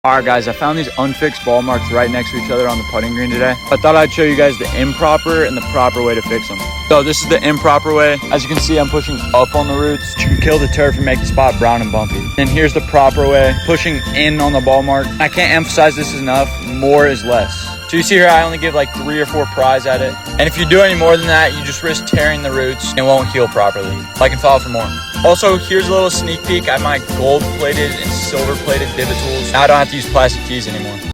Alright guys, I found these unfixed ball marks right next to each other on the putting green today. I thought I'd show you guys the improper and the proper way to fix them. So this is the improper way. As you can see, I'm pushing up on the roots to kill the turf and make the spot brown and bumpy. And here's the proper way, pushing in on the ball mark. I can't emphasize this enough, more is less. So you see here, I only give like 3 or 4 pries at it. And if you do any more than that, you just risk tearing the roots and it won't heal properly. Like and follow for more. Also, here's a little sneak peek at my gold-plated and silver-plated divot tools. Now I don't have to use plastic keys anymore.